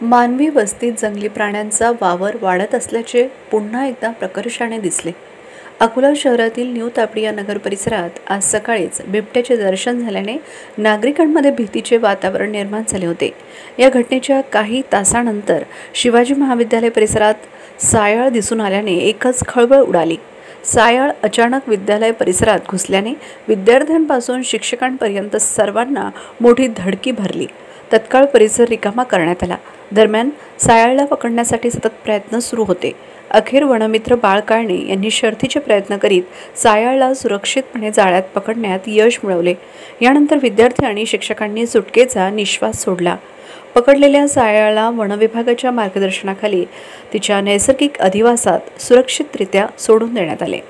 मानवी वस्तीत जंगली प्राण्यांचा वावर वाढत असल्याचे पुन्हा एकदा प्रकर्षाने दिसले। अकोला शहरातील न्यू तापडिया नगर परिसरात आज सकाळीच बिबट्याचे दर्शन झाल्याने नागरिकांमध्ये भीतीचे वातावरण निर्माण झाले होते। या घटनेच्या काही तासानंतर शिवाजी महाविद्यालय परिसरात सायाळ दिसून आल्याने एकच खळबळ उडाली। सायाळ अचानक विद्यालय परिसरात घुसल्याने विद्यार्थ्यांपासून शिक्षकांपर्यंत सर्वांना मोठी धडकी भरली। तत्काळ परिसर रिकामा करण्यात आला। दरम्यान सायाळला पकडण्यासाठी सतत प्रयत्न सुरू होते। अखेर वनमित्र बाळ काळणे यांनी शर्थीचे प्रयत्न करीत सायाळला सुरक्षितपणे जाळ्यात पकडण्यात यश मिळवले। यानंतर विद्यार्थी आणि शिक्षकांनी सुटकेचा निश्वास सोडला। पकडलेल्या सायाळला वनविभागाच्या मार्गदर्शनाखाली तिच्या नैसर्गिक अधिवासात सुरक्षितरित्या सोडून देण्यात आले।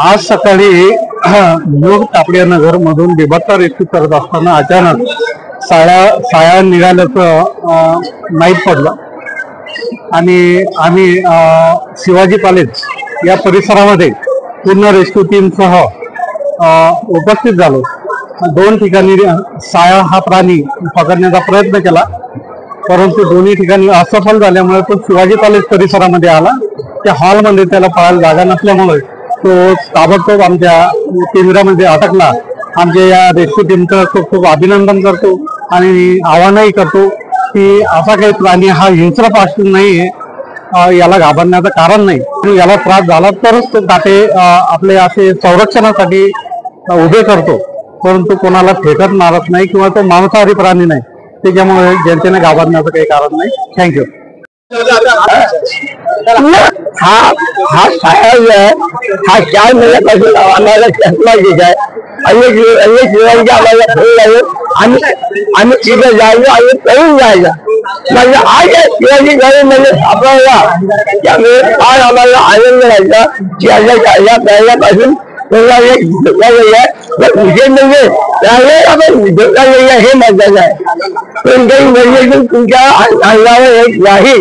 आज सकाळी न्यू तापडिया नगर मधून बेबत्ता रेस्क्यू करत असताना अचानक सायाळ निघाल्याचं माहीत पडलं आणि आम्ही शिवाजी कॉलेज या परिसरामध्ये पूर्ण रेस्क्यू टीमसह उपस्थित झालो। दोन ठिकाणी सायाळ हा प्राणी पकडण्याचा प्रयत्न केला, परंतु दोन्ही ठिकाणी असफल झाल्यामुळे तो शिवाजी कॉलेज परिसरामध्ये आला। त्या हॉलमध्ये त्याला पळायला जागा नसल्यामुळे तो ताबडतोब आमच्या केंद्रामध्ये अटकला। आमच्या या रेस्क्यू टीमचं खूप खूप अभिनंदन करतो आणि आवाहनही करतो की असा काही प्राणी हा हिंस्र पासून नाहीये, याला घाबरण्याचं कारण नाही। याला त्रास झाला तरच तो काटे आपले असे संरक्षणासाठी उभे करतो, परंतु कोणाला फेकत मारत नाही किंवा तो मांसाहारी प्राणी नाही, त्याच्यामुळे जनतेने घाबरण्याचं काही कारण नाही। थँक्यू। हा सायाळ हा 4 महिन्यापासून आम्हाला चष्मा घेत आहे। अनेक लोकांचे आम्हाला फोन लावून आम्ही तिथे जायचो आणि पळून जायचा। म्हणजे आज शिवाजी घरी म्हणजे सापडला, त्यामुळे फार आम्हाला आनंद व्हायचा की या पहिल्यापासून विशेष म्हणजे आपण हे महत्वाचं आहे। कोणत्याही म्हणजे तुमच्या अंगावर एक नाही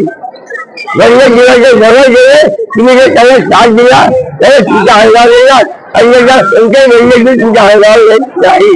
वन्यजीवाचे जवळ गेले, तुम्ही जर त्याला साथ दिला तर तुमच्या अंगावर येणार आणि कोणत्याही वन्यजीव तुमच्या अंगावर येत नाही।